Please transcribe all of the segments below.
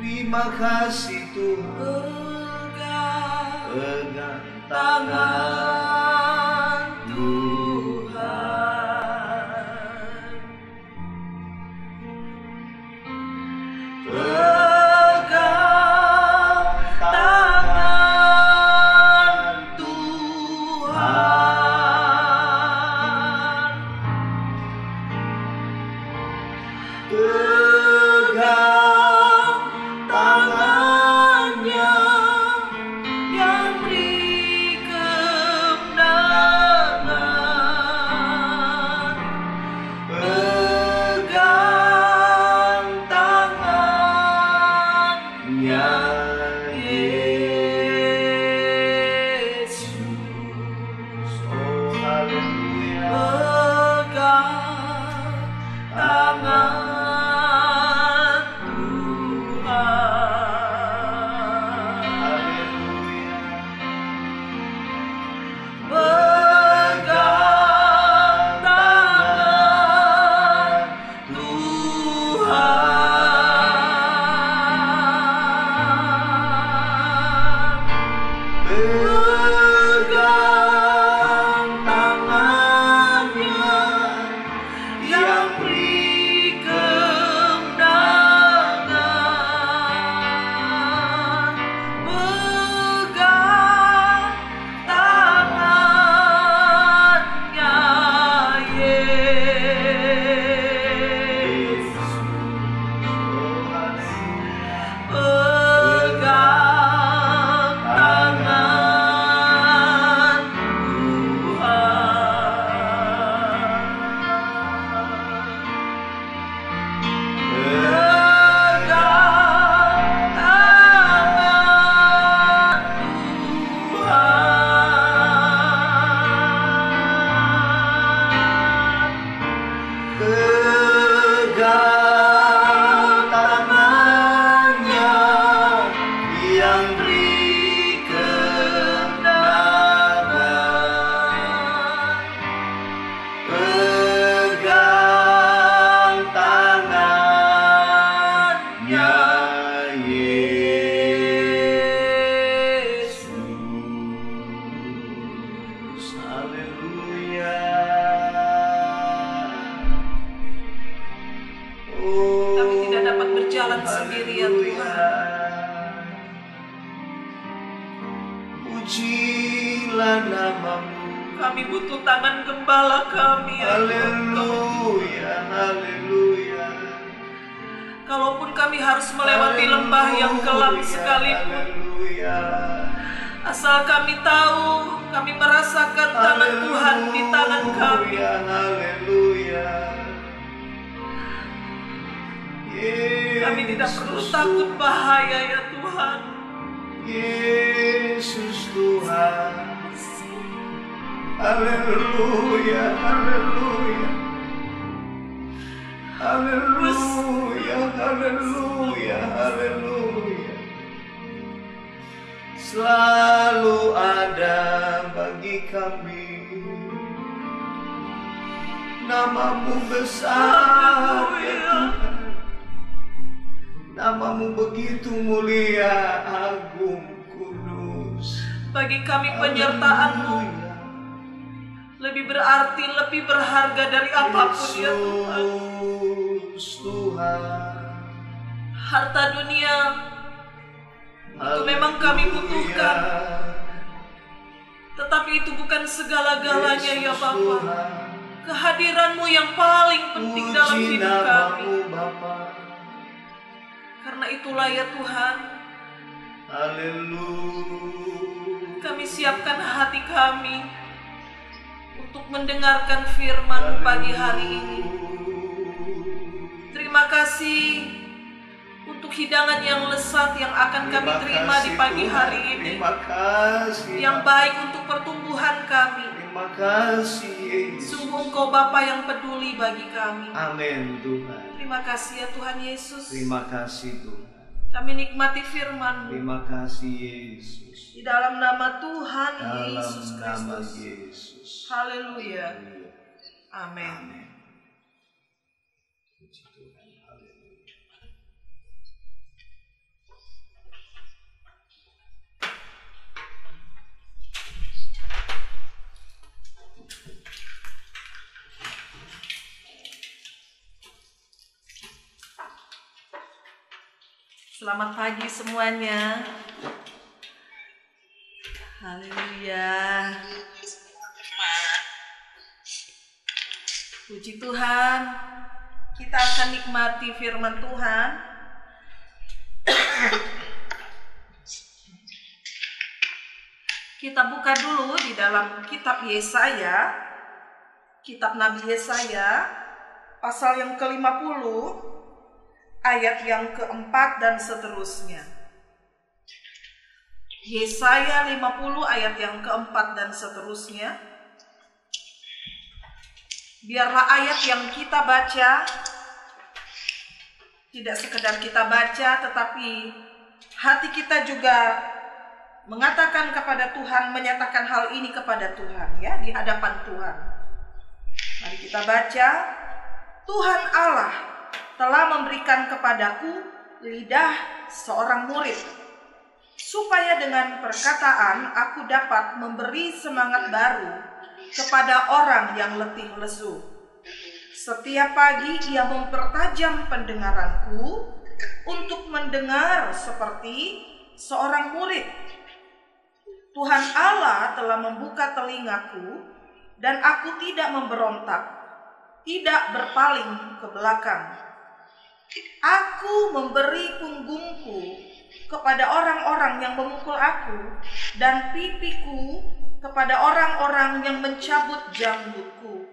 Terima kasih Tuhan. Pegang tangan Tuhan. Pegang tangan Tuhan. Pegang tangannya yang beri kemenangan. Pegang tangannya Yesus. Oh haleluya. Pegang tangan sendiri ya Tuhan. Pujilah namamu. Kami butuh tangan gembala kami ya Tuhan. Haleluya, haleluya. Kalaupun kami harus melewati lembah yang gelap sekalipun, asal kami tahu, kami merasakan tangan Tuhan di tangan kami. Haleluya. Kami tidak perlu takut bahaya ya Tuhan. Yesus Tuhan. Haleluya, haleluya. Haleluya, haleluya, haleluya. Selalu ada bagi kami. Namamu besar ya Tuhan. Namamu begitu mulia, agung, kudus. Bagi kami penyertaan-Mu lebih berarti, lebih berharga dari apapun ya Tuhan. Harta dunia itu memang kami butuhkan, tetapi itu bukan segala-galanya ya Bapa. Kehadiran-Mu yang paling penting dalam hidup kami. Karena itulah ya Tuhan, haleluya, kami siapkan hati kami untuk mendengarkan firman-Mu pagi hari ini. Terima kasih untuk hidangan yang lezat yang akan kami terima di pagi hari ini. Terima kasih, yang baik untuk pertumbuhan kami. Terima kasih Yesus. Sungguh Engkau Bapa yang peduli bagi kami. Amin Tuhan. Terima kasih ya Tuhan Yesus. Terima kasih Tuhan. Kami nikmati firman-Mu. Terima kasih Yesus. Di dalam nama Tuhan Yesus Kristus. Haleluya. Amin. Selamat pagi semuanya. Haleluya. Puji Tuhan. Kita akan nikmati firman Tuhan. Kita buka dulu di dalam kitab Yesaya, kitab Nabi Yesaya, pasal yang ke-50, ayat yang keempat dan seterusnya. Yesaya 50 ayat yang keempat dan seterusnya. Biarlah ayat yang kita baca tidak sekedar kita baca, tetapi hati kita juga mengatakan kepada Tuhan, menyatakan hal ini kepada Tuhan, ya, di hadapan Tuhan. Mari kita baca. Tuhan Allah telah memberikan kepadaku lidah seorang murid, supaya dengan perkataan aku dapat memberi semangat baru kepada orang yang letih lesu. Setiap pagi ia mempertajam pendengaranku untuk mendengar seperti seorang murid. Tuhan Allah telah membuka telingaku dan aku tidak memberontak, tidak berpaling ke belakang. Aku memberi punggungku kepada orang-orang yang memukul aku dan pipiku kepada orang-orang yang mencabut janggutku.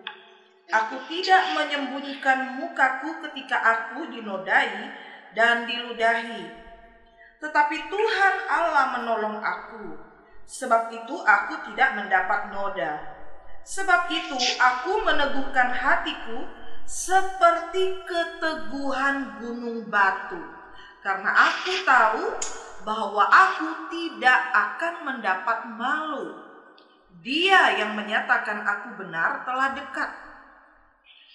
Aku tidak menyembunyikan mukaku ketika aku dinodai dan diludahi. Tetapi Tuhan Allah menolong aku. Sebab itu aku tidak mendapat noda. Sebab itu aku meneguhkan hatiku seperti keteguhan gunung batu. Karena aku tahu bahwa aku tidak akan mendapat malu. Dia yang menyatakan aku benar telah dekat.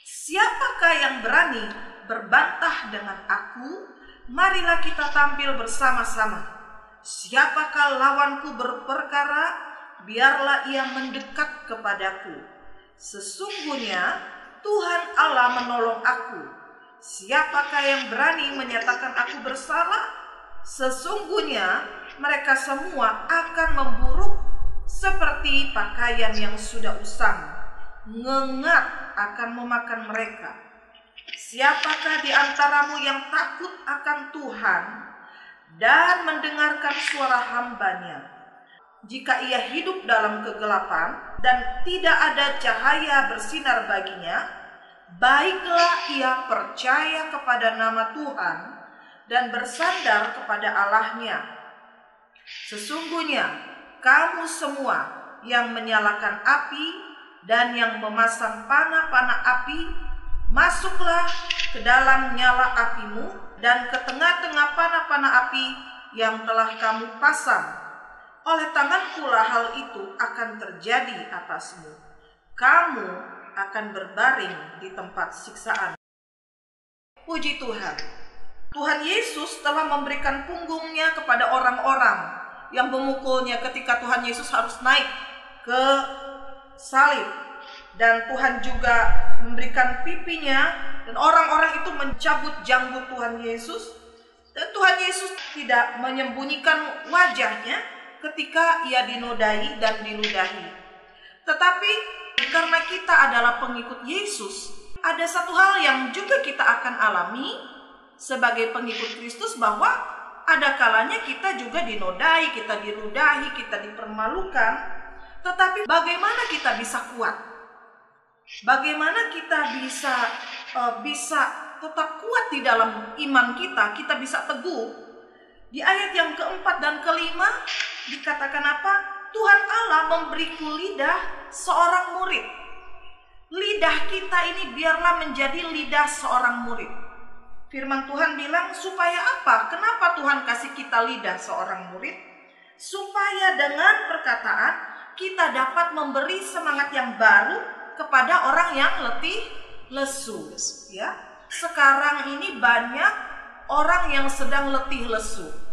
Siapakah yang berani berbantah dengan aku? Marilah kita tampil bersama-sama. Siapakah lawanku berperkara? Biarlah ia mendekat kepadaku. Sesungguhnya Tuhan Allah menolong aku. Siapakah yang berani menyatakan aku bersalah? Sesungguhnya mereka semua akan memburuk seperti pakaian yang sudah usang. Ngengat akan memakan mereka. Siapakah di antaramu yang takut akan Tuhan dan mendengarkan suara hamba-Nya? Jika ia hidup dalam kegelapan dan tidak ada cahaya bersinar baginya, baiklah ia percaya kepada nama Tuhan dan bersandar kepada Allah-Nya. Sesungguhnya kamu semua yang menyalakan api dan yang memasang panah-panah api, masuklah ke dalam nyala apimu dan ke tengah-tengah panah-panah api yang telah kamu pasang. Oleh tanganku lah hal itu akan terjadi atasmu. Kamu akan berbaring di tempat siksaan. Puji Tuhan. Tuhan Yesus telah memberikan punggungnya kepada orang-orang yang memukulnya ketika Tuhan Yesus harus naik ke salib. Dan Tuhan juga memberikan pipinya dan orang-orang itu mencabut janggut Tuhan Yesus. Dan Tuhan Yesus tidak menyembunyikan wajahnya ketika ia dinodai dan diludahi. Tetapi karena kita adalah pengikut Yesus, ada satu hal yang juga kita akan alami sebagai pengikut Kristus, bahwa ada kalanya kita juga dinodai, kita diludahi, kita dipermalukan. Tetapi bagaimana kita bisa kuat? Bagaimana kita bisa tetap kuat di dalam iman kita bisa teguh? Di ayat yang keempat dan kelima dikatakan apa? Tuhan Allah memberiku lidah seorang murid. Lidah kita ini biarlah menjadi lidah seorang murid. Firman Tuhan bilang supaya apa? Kenapa Tuhan kasih kita lidah seorang murid? Supaya dengan perkataan kita dapat memberi semangat yang baru kepada orang yang letih lesu. Ya, sekarang ini banyak orang yang sedang letih lesu.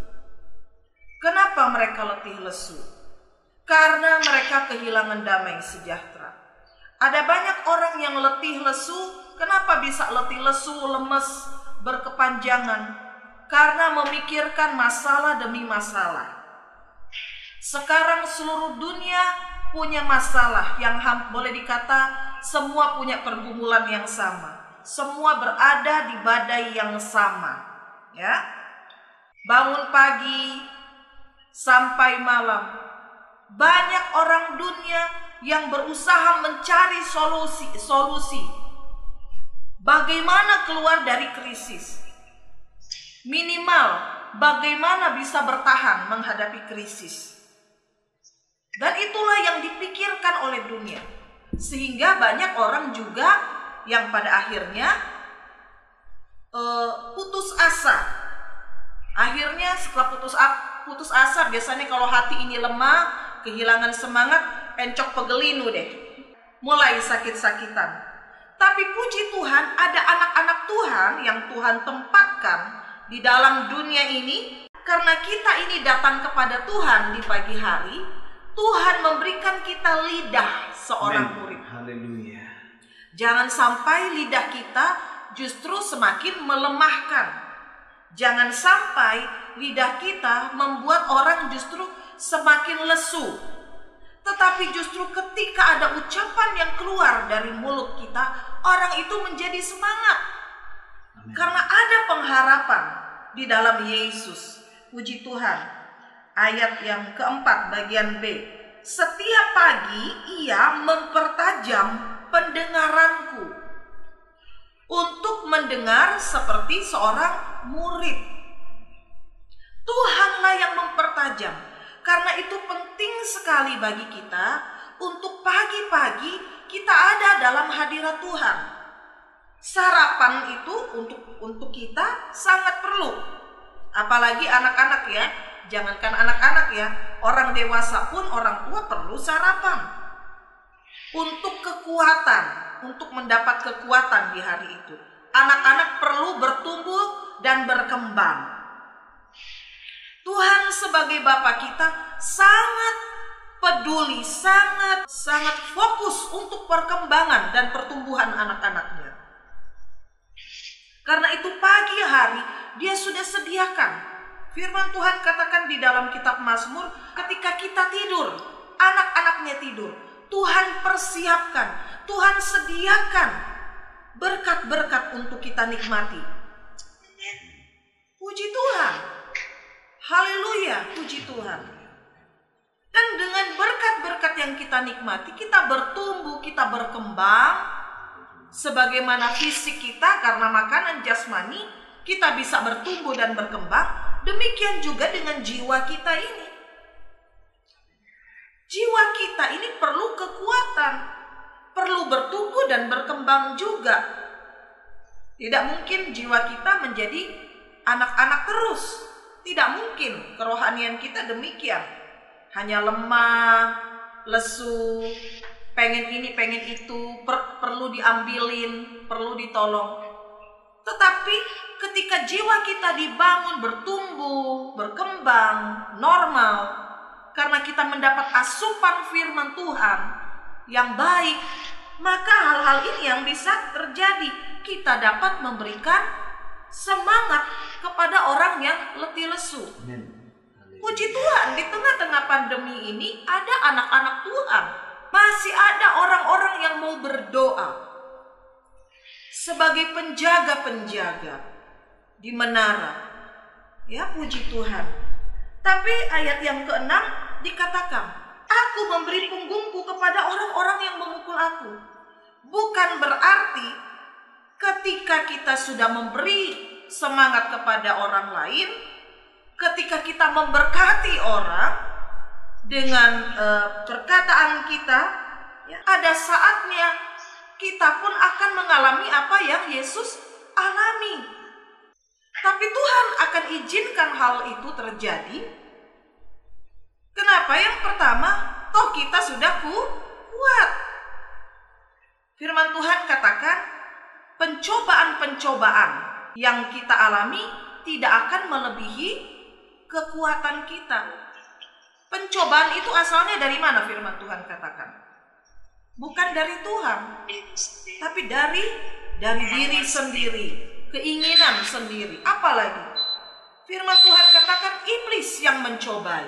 Kenapa mereka letih lesu? Karena mereka kehilangan damai sejahtera. Ada banyak orang yang letih lesu. Kenapa bisa letih lesu, lemes, berkepanjangan? karena memikirkan masalah demi masalah. Sekarang seluruh dunia punya masalah yang boleh dikata semua punya pergumulan yang sama. Semua berada di badai yang sama, ya. Bangun pagi sampai malam. Banyak orang dunia yang berusaha mencari solusi. Bagaimana keluar dari krisis? Minimal bagaimana bisa bertahan menghadapi krisis. Dan itulah yang dipikirkan oleh dunia. Sehingga banyak orang juga yang pada akhirnya putus asa. Akhirnya setelah putus asa, biasanya kalau hati ini lemah, kehilangan semangat, encok pegelinu deh. Mulai sakit-sakitan. Tapi puji Tuhan, ada anak-anak Tuhan yang Tuhan tempatkan di dalam dunia ini. Karena kita ini datang kepada Tuhan di pagi hari, Tuhan memberikan kita lidah seorang murid. Haleluya. Jangan sampai lidah kita justru semakin melemahkan. Jangan sampai lidah kita membuat orang justru semakin lesu. Tetapi justru ketika ada ucapan yang keluar dari mulut kita, orang itu menjadi semangat. Amin. Karena ada pengharapan di dalam Yesus. Puji Tuhan. Ayat yang keempat bagian B. Setiap pagi ia mempertajam pendengaranku untuk mendengar seperti seorang murid. Tuhanlah yang mempertajam. Karena itu penting sekali bagi kita untuk pagi-pagi kita ada dalam hadirat Tuhan. Sarapan itu untuk kita sangat perlu. Apalagi anak-anak ya. Jangankan anak-anak ya, orang dewasa pun orang tua perlu sarapan. Untuk kekuatan, untuk mendapat kekuatan di hari itu. Anak-anak perlu bertumbuh dan berkembang. Tuhan sebagai Bapa kita sangat peduli, sangat fokus untuk perkembangan dan pertumbuhan anak-anaknya. Karena itu pagi hari dia sudah sediakan. Firman Tuhan katakan di dalam kitab Mazmur, ketika kita tidur, anak-anaknya tidur, Tuhan persiapkan, Tuhan sediakan berkat-berkat untuk kita nikmati. Puji Tuhan. Haleluya, puji Tuhan. Dan dengan berkat-berkat yang kita nikmati, kita bertumbuh, kita berkembang. Sebagaimana fisik kita karena makanan jasmani, kita bisa bertumbuh dan berkembang. Demikian juga dengan jiwa kita ini. Jiwa kita ini perlu kekuatan, perlu bertumbuh dan berkembang juga. Tidak mungkin jiwa kita menjadi anak-anak terus. Tidak mungkin kerohanian kita demikian. Hanya lemah, lesu, pengen ini, pengen itu, perlu diambilin, perlu ditolong. Tetapi ketika jiwa kita dibangun, bertumbuh, berkembang, normal, karena kita mendapat asupan firman Tuhan yang baik, maka hal-hal ini yang bisa terjadi. Kita dapat memberikan semangat kepada orang yang letih lesu. Puji Tuhan, di tengah-tengah pandemi ini ada anak-anak Tuhan. Masih ada orang-orang yang mau berdoa sebagai penjaga-penjaga di menara. Ya, puji Tuhan. Tapi ayat yang ke-6 dikatakan, aku memberi punggungku kepada orang-orang yang memukul aku. Bukan berarti ketika kita sudah memberi semangat kepada orang lain, ketika kita memberkati orang dengan perkataan kita, ya, ada saatnya kita pun akan mengalami apa yang Yesus alami. Tapi Tuhan akan izinkan hal itu terjadi. Kenapa? Yang pertama, toh kita sudah kuat. Firman Tuhan katakan, pencobaan-pencobaan yang kita alami tidak akan melebihi kekuatan kita. Pencobaan itu asalnya dari mana firman Tuhan katakan? Bukan dari Tuhan, tapi dari diri sendiri, keinginan sendiri. Apalagi Firman Tuhan katakan iblis yang mencobai.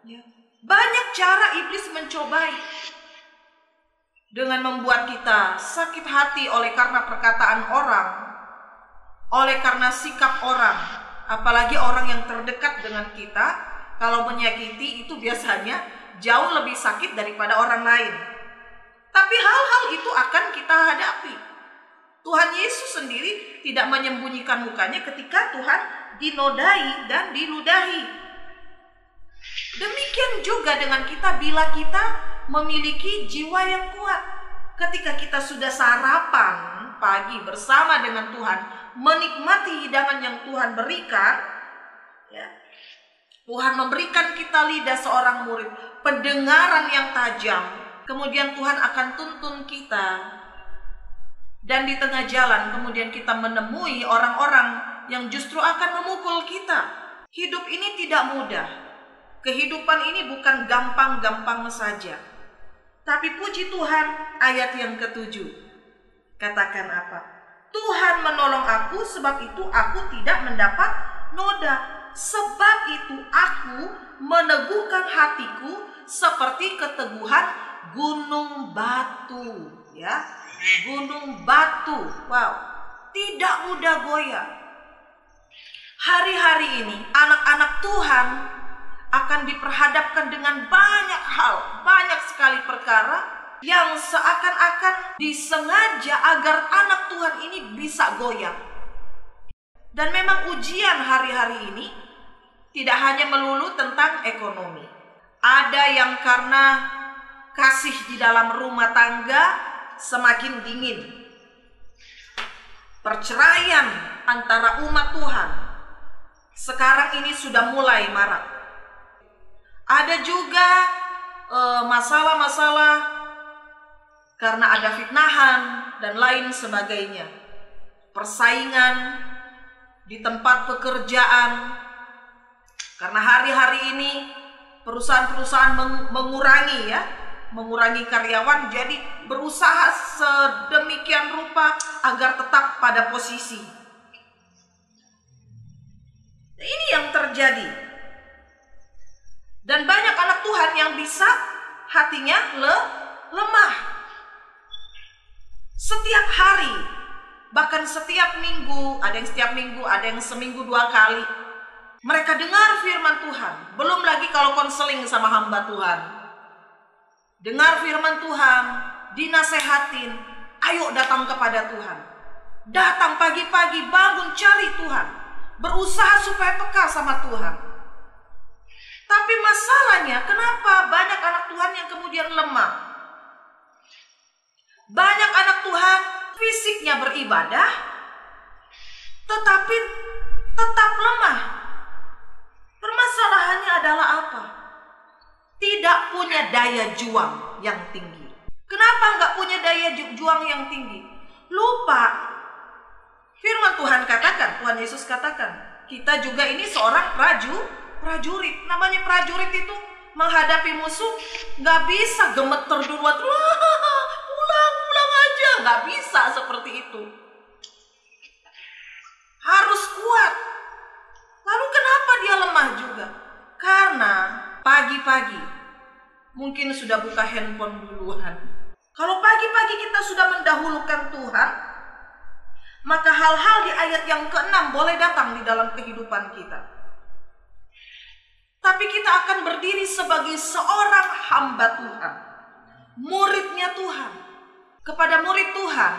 Ya. Banyak cara iblis mencobai. Dengan membuat kita sakit hati oleh karena perkataan orang, oleh karena sikap orang. Apalagi orang yang terdekat dengan kita, kalau menyakiti itu biasanya jauh lebih sakit daripada orang lain. Tapi hal-hal itu akan kita hadapi. Tuhan Yesus sendiri tidak menyembunyikan mukanya ketika Tuhan dinodai dan diludahi. Demikian juga dengan kita bila kita memiliki jiwa yang kuat. Ketika kita sudah sarapan pagi bersama dengan Tuhan, menikmati hidangan yang Tuhan berikan, ya, Tuhan memberikan kita lidah seorang murid, pendengaran yang tajam. Kemudian Tuhan akan tuntun kita. Dan di tengah jalan kemudian kita menemui orang-orang yang justru akan memukul kita. Hidup ini tidak mudah. Kehidupan ini bukan gampang-gampang saja. Tapi puji Tuhan, ayat yang ke-7 katakan apa? Tuhan menolong aku, sebab itu aku tidak mendapat noda. Sebab itu aku meneguhkan hatiku seperti keteguhan gunung batu. Ya, gunung batu. Wow, tidak mudah goyah. Hari-hari ini anak-anak Tuhan akan diperhadapkan dengan banyak hal, banyak sekali perkara yang seakan-akan disengaja agar anak Tuhan ini bisa goyah. Dan memang ujian hari-hari ini tidak hanya melulu tentang ekonomi. Ada yang karena kasih di dalam rumah tangga semakin dingin. Perceraian antara umat Tuhan sekarang ini sudah mulai marak. Ada juga masalah-masalah karena ada fitnahan dan lain sebagainya. Persaingan di tempat pekerjaan. Karena hari-hari ini perusahaan-perusahaan mengurangi karyawan, jadi berusaha sedemikian rupa agar tetap pada posisi. Ini yang terjadi. Dan banyak anak Tuhan yang bisa hatinya lemah. Setiap hari, bahkan setiap minggu, ada yang setiap minggu, ada yang seminggu 2 kali. Mereka dengar firman Tuhan. Belum lagi kalau konseling sama hamba Tuhan. Dengar firman Tuhan, dinasehatin, ayo datang kepada Tuhan. Datang pagi-pagi, bangun cari Tuhan. Berusaha supaya peka sama Tuhan. Tapi masalahnya, kenapa banyak anak Tuhan yang kemudian lemah? Banyak anak Tuhan fisiknya beribadah, tetapi tetap lemah. Permasalahannya adalah apa? Tidak punya daya juang yang tinggi. Kenapa nggak punya daya juang yang tinggi? Lupa. Firman Tuhan katakan, Tuhan Yesus katakan, kita juga ini seorang prajurit. Namanya prajurit itu menghadapi musuh nggak bisa gemeter duluan, pulang aja, nggak bisa seperti itu. Harus kuat. Lalu kenapa dia lemah juga? Karena pagi-pagi mungkin sudah buka handphone duluan. Kalau pagi-pagi kita sudah mendahulukan Tuhan, maka hal-hal di ayat yang ke-6 boleh datang di dalam kehidupan kita. Tapi kita akan berdiri sebagai seorang hamba Tuhan, muridnya Tuhan. Kepada murid Tuhan,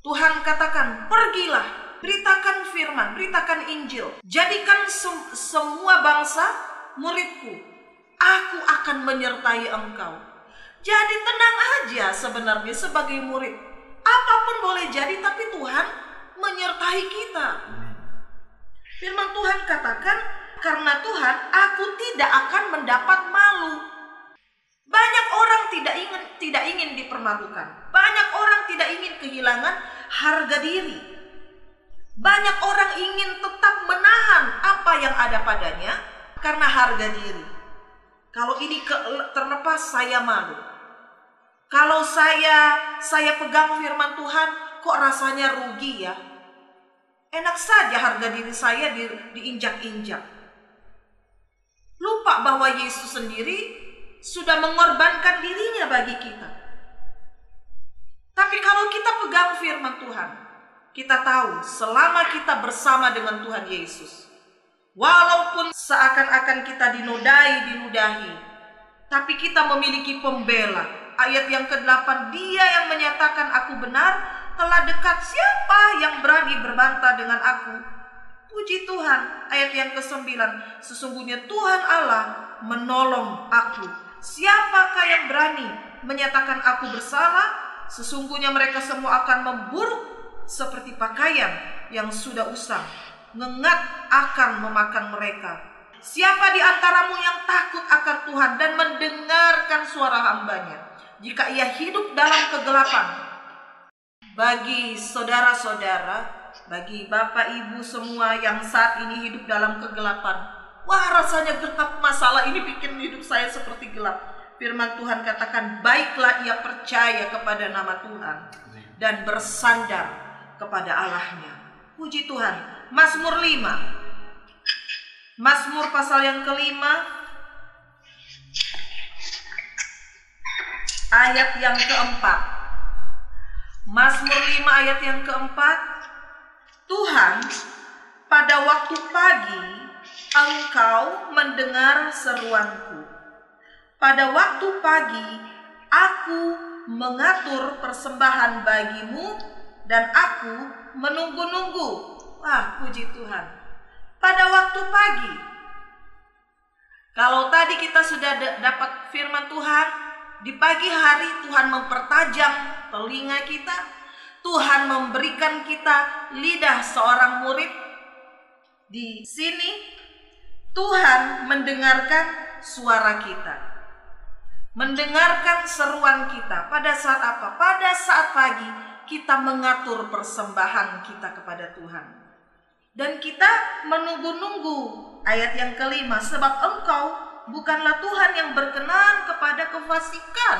Tuhan katakan, pergilah, beritakan firman, beritakan Injil. Jadikan semua bangsa muridku. Aku akan menyertai engkau. Jadi tenang aja sebenarnya sebagai murid. Apapun boleh jadi, tapi Tuhan menyertai kita. Firman Tuhan katakan, karena Tuhan, aku tidak akan mendapat malu. Banyak orang tidak ingin dipermalukan. Banyak orang tidak ingin kehilangan harga diri. Banyak orang ingin tetap menahan apa yang ada padanya karena harga diri. Kalau ini terlepas, saya malu. Kalau saya pegang firman Tuhan, kok rasanya rugi ya? Enak saja harga diri saya diinjak-injak. Lupa bahwa Yesus sendiri sudah mengorbankan dirinya bagi kita. Tapi kalau kita pegang firman Tuhan, kita tahu selama kita bersama dengan Tuhan Yesus, walaupun seakan-akan kita diludahi, tapi kita memiliki pembela. Ayat yang ke-8, Dia yang menyatakan aku benar telah dekat. Siapa yang berani berbantah dengan aku? Puji Tuhan. Ayat yang ke-9, sesungguhnya Tuhan Allah menolong aku. Siapakah yang berani menyatakan aku bersalah? Sesungguhnya mereka semua akan memburuk seperti pakaian yang sudah usang. Ngengat akan memakan mereka. Siapa di antaramu yang takut akan Tuhan dan mendengarkan suara hamba-Nya? Jika ia hidup dalam kegelapan. Bagi saudara-saudara, bagi bapak ibu semua yang saat ini hidup dalam kegelapan, wah rasanya gelap, masalah ini bikin hidup saya seperti gelap. Firman Tuhan katakan, baiklah ia percaya kepada nama Tuhan dan bersandar kepada Allahnya. Puji Tuhan. Mazmur 5. Mazmur pasal yang ke-5, ayat yang ke-4. Mazmur 5 ayat yang ke-4. Tuhan, pada waktu pagi Engkau mendengar seruanku. Pada waktu pagi aku mengatur persembahan bagimu dan aku menunggu-nunggu. Wah, puji Tuhan. Pada waktu pagi. Kalau tadi kita sudah dapat firman Tuhan, di pagi hari Tuhan mempertajam telinga kita. Tuhan memberikan kita lidah seorang murid. Di sini Tuhan mendengarkan suara kita, mendengarkan seruan kita. Pada saat apa? Pada saat pagi kita mengatur persembahan kita kepada Tuhan. Dan kita menunggu-nunggu. Ayat yang ke-5, sebab Engkau bukanlah Tuhan yang berkenan kepada kefasikan.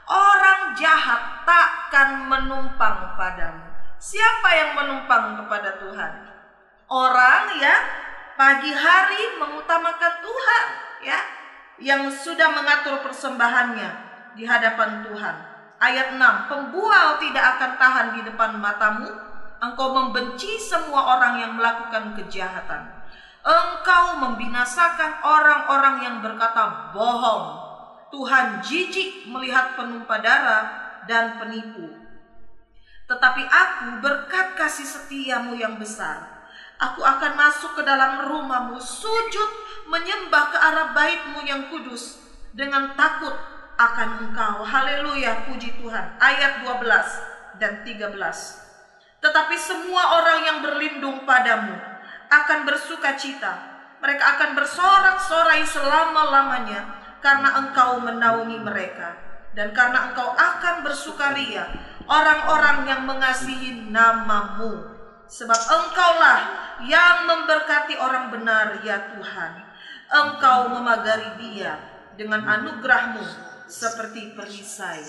Orang jahat takkan menumpang padamu. Siapa yang menumpang kepada Tuhan? Orang yang pagi hari mengutamakan Tuhan, ya, yang sudah mengatur persembahannya di hadapan Tuhan. Ayat 6, pembual tidak akan tahan di depan matamu. Engkau membenci semua orang yang melakukan kejahatan. Engkau membinasakan orang-orang yang berkata bohong. Tuhan jijik melihat penumpah darah dan penipu. Tetapi aku berkat kasih setiamu yang besar, aku akan masuk ke dalam rumahmu, sujud menyembah ke arah baitmu yang kudus dengan takut akan Engkau. Haleluya, puji Tuhan. Ayat 12 dan 13. Tetapi semua orang yang berlindung padamu akan bersuka cita. Mereka akan bersorak-sorai selama-lamanya, karena Engkau menaungi mereka. Dan karena Engkau akan bersukaria orang-orang yang mengasihi namamu. Sebab Engkaulah yang memberkati orang benar, ya Tuhan. Engkau memagari dia dengan anugerahmu seperti perisai.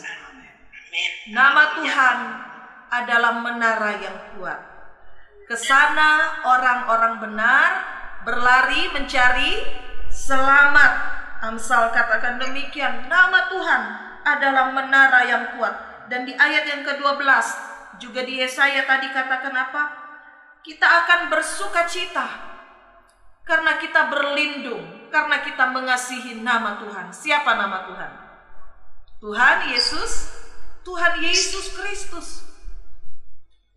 Nama Tuhan adalah menara yang kuat. Kesana orang-orang benar berlari mencari selamat. Amsal katakan demikian, nama Tuhan adalah menara yang kuat. Dan di ayat yang ke-12 juga di Yesaya tadi katakan apa? Kita akan bersuka cita karena kita berlindung, karena kita mengasihi nama Tuhan. Siapa nama Tuhan? Tuhan Yesus, Tuhan Yesus Kristus.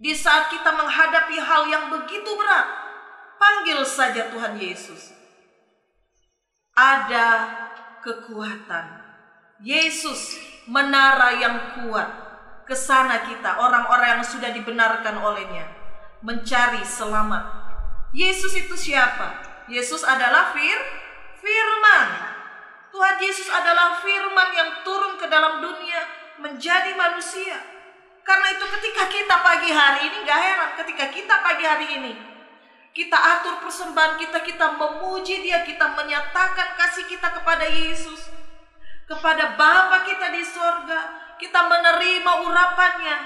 Di saat kita menghadapi hal yang begitu berat, panggil saja Tuhan Yesus. Ada kekuatan. Yesus menara yang kuat. Kesana kita, orang-orang yang sudah dibenarkan olehnya, mencari selamat. Yesus itu siapa? Yesus adalah firman. Tuhan Yesus adalah firman yang turun ke dalam dunia menjadi manusia. Karena itu ketika kita pagi hari ini, gak heran ketika kita pagi hari ini kita atur persembahan kita memuji dia, kita menyatakan kasih kita kepada Yesus, kepada Bapa kita di sorga, kita menerima urapannya.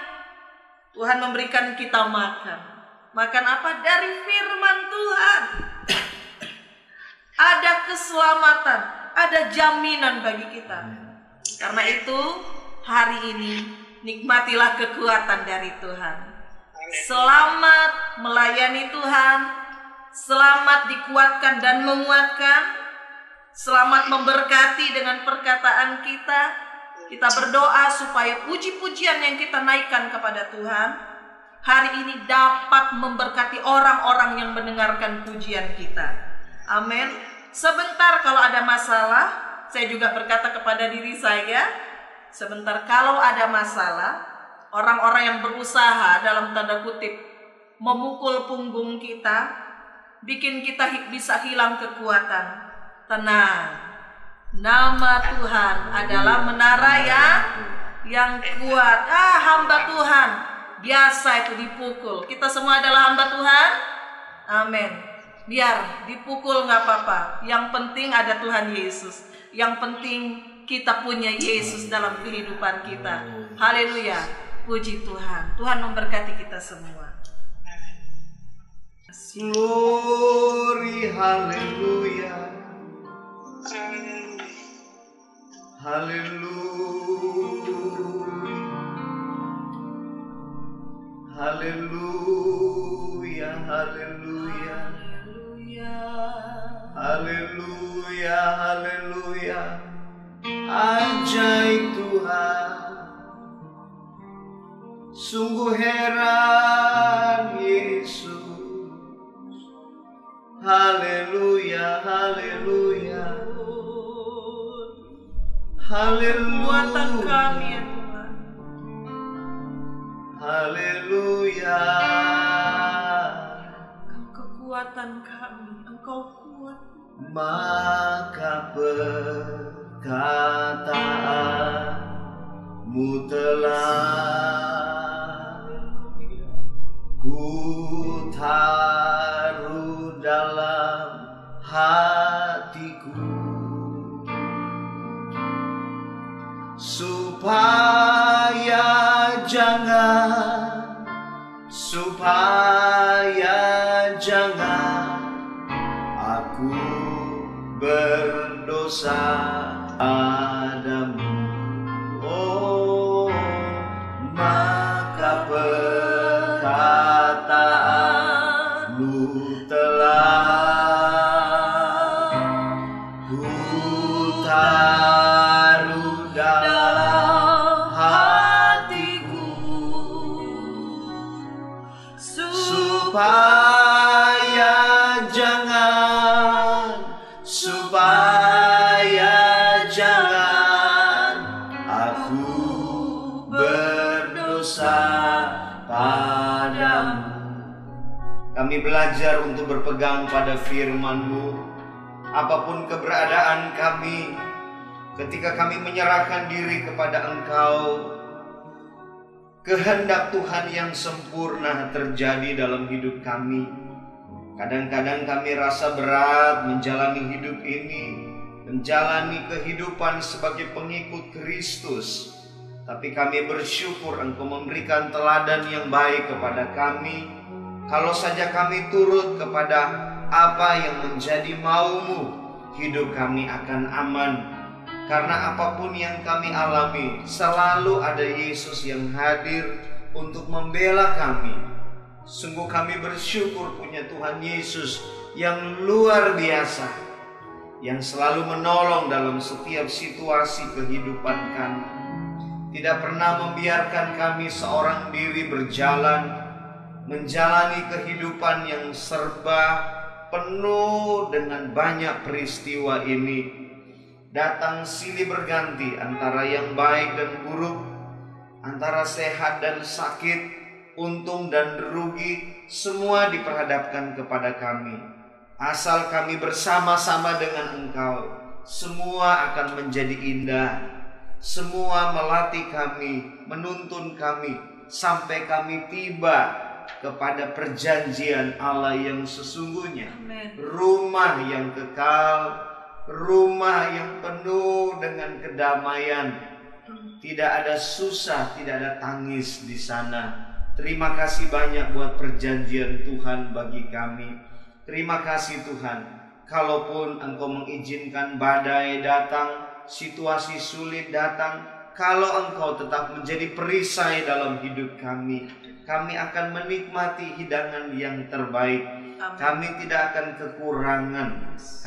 Tuhan memberikan kita makan. Makan apa? Dari firman Tuhan. Ada keselamatan, ada jaminan bagi kita. Karena itu hari ini nikmatilah kekuatan dari Tuhan. Selamat melayani Tuhan, selamat dikuatkan dan menguatkan, selamat memberkati dengan perkataan kita. Kita berdoa supaya puji-pujian yang kita naikkan kepada Tuhan hari ini dapat memberkati orang-orang yang mendengarkan pujian kita. Amin. Sebentar kalau ada masalah, saya juga berkata kepada diri saya, sebentar kalau ada masalah, orang-orang yang berusaha dalam tanda kutip memukul punggung kita, bikin kita bisa hilang kekuatan. Tenang, nama Tuhan adalah menara yang kuat. Hamba Tuhan biasa itu dipukul. Kita semua adalah hamba Tuhan. Amin. Biar dipukul gak apa-apa. Yang penting ada Tuhan Yesus. Yang penting kita punya Yesus dalam kehidupan kita. Haleluya. Puji Tuhan. Tuhan memberkati kita semua. Glory, haleluya. Haleluya. Haleluya, haleluya. Haleluya, haleluya. Ajaib Tuhan. Sungguh heran Yesus. Haleluya, haleluya. Haleluya. Kekuatan kami ya Tuhan. Haleluya. Engkau kekuatan kami. Engkau kuat. Maka perkataanmu telah ku taruh dalam hatiku, supaya jangan aku berdosa padamu. Oh, maka perkataanmu telah ku taruh dalam hatiku, supaya jangan aku berdosa padamu. Kami belajar untuk berpegang pada firman-Mu. Apapun keberadaan kami, ketika kami menyerahkan diri kepada Engkau, kehendak Tuhan yang sempurna terjadi dalam hidup kami. Kadang-kadang kami rasa berat menjalani hidup ini, menjalani kehidupan sebagai pengikut Kristus. Tapi kami bersyukur Engkau memberikan teladan yang baik kepada kami. Kalau saja kami turut kepada apa yang menjadi mau-Mu, hidup kami akan aman. Karena apapun yang kami alami, selalu ada Yesus yang hadir untuk membela kami. Sungguh kami bersyukur punya Tuhan Yesus yang luar biasa, yang selalu menolong dalam setiap situasi kehidupan kami. Tidak pernah membiarkan kami seorang diri berjalan, menjalani kehidupan yang serba penuh dengan banyak peristiwa ini. Datang silih berganti antara yang baik dan buruk, antara sehat dan sakit, untung dan rugi, semua diperhadapkan kepada kami. Asal kami bersama-sama dengan Engkau, semua akan menjadi indah. Semua melatih kami, menuntun kami, sampai kami tiba kepada perjanjian Allah yang sesungguhnya. Amen. Rumah yang kekal, rumah yang penuh dengan kedamaian. Tidak ada susah, tidak ada tangis di sana. Terima kasih banyak buat perjanjian Tuhan bagi kami. Terima kasih Tuhan, kalaupun Engkau mengizinkan badai datang, situasi sulit datang, kalau Engkau tetap menjadi perisai dalam hidup kami akan menikmati hidangan yang terbaik. Kami tidak akan kekurangan.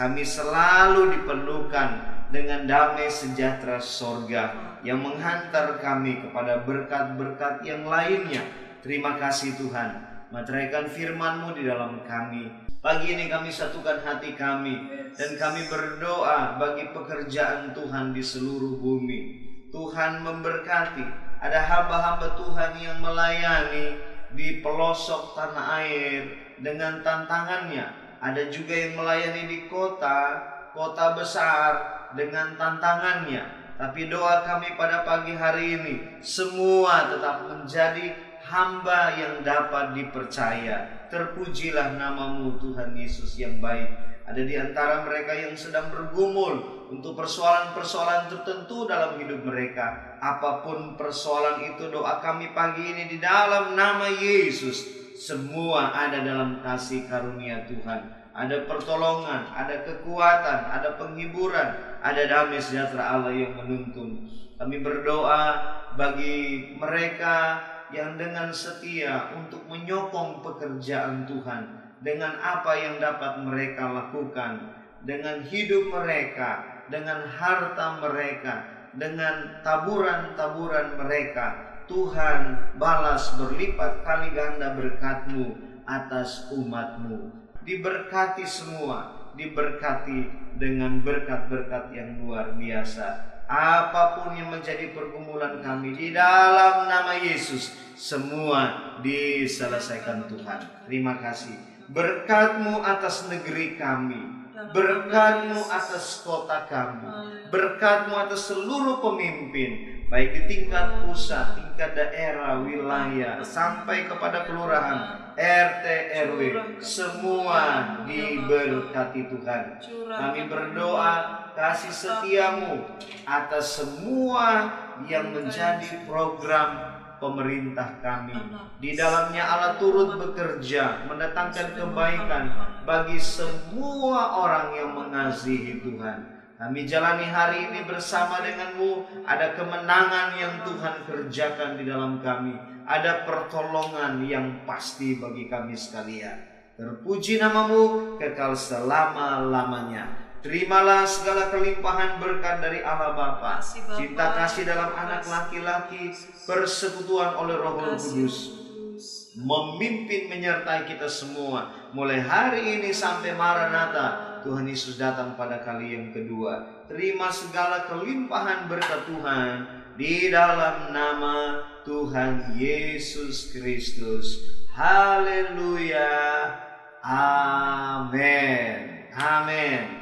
Kami selalu diperlukan dengan damai sejahtera sorga yang menghantar kami kepada berkat-berkat yang lainnya. Terima kasih Tuhan. Materaikan firman-Mu di dalam kami. Pagi ini kami satukan hati kami dan kami berdoa bagi pekerjaan Tuhan di seluruh bumi. Tuhan memberkati. Ada hamba-hamba Tuhan yang melayani di pelosok tanah air dengan tantangannya. Ada juga yang melayani di kota besar dengan tantangannya. Tapi doa kami pada pagi hari ini, semua tetap menjadi hamba yang dapat dipercaya. Terpujilah nama-Mu Tuhan Yesus yang baik. Ada di antara mereka yang sedang bergumul untuk persoalan-persoalan tertentu dalam hidup mereka. Apapun persoalan itu, doa kami pagi ini di dalam nama Yesus, semua ada dalam kasih karunia Tuhan. Ada pertolongan, ada kekuatan, ada penghiburan, ada damai sejahtera Allah yang menuntun. Kami berdoa bagi mereka yang dengan setia untuk menyokong pekerjaan Tuhan, dengan apa yang dapat mereka lakukan, dengan hidup mereka, dengan harta mereka, dengan taburan-taburan mereka. Tuhan balas berlipat kali ganda berkat-Mu atas umat-Mu. Diberkati semua, diberkati dengan berkat-berkat yang luar biasa. Apapun yang menjadi pergumulan kami, di dalam nama Yesus semua diselesaikan Tuhan. Terima kasih. Berkat-Mu atas negeri kami, berkat-Mu atas kota kami, berkat-Mu atas seluruh pemimpin, baik di tingkat pusat, tingkat daerah, wilayah, sampai kepada kelurahan, RT, RW, semua diberkati Tuhan. Kami berdoa kasih setia-Mu atas semua yang menjadi program pemerintah kami. Di dalamnya Allah turut bekerja mendatangkan kebaikan bagi semua orang yang mengasihi Tuhan. Kami jalani hari ini bersama dengan-Mu. Ada kemenangan yang Tuhan kerjakan di dalam kami. Ada pertolongan yang pasti bagi kami sekalian. Terpuji nama-Mu kekal selama-lamanya. Terimalah segala kelimpahan berkat dari Allah Bapa, cinta kasih dalam anak laki-laki, persekutuan oleh Roh Kudus, memimpin menyertai kita semua mulai hari ini sampai Maranatha Tuhan Yesus datang pada kali yang kedua. Terima segala kelimpahan berkat Tuhan di dalam nama Tuhan Yesus Kristus. Haleluya. Amin. Amin.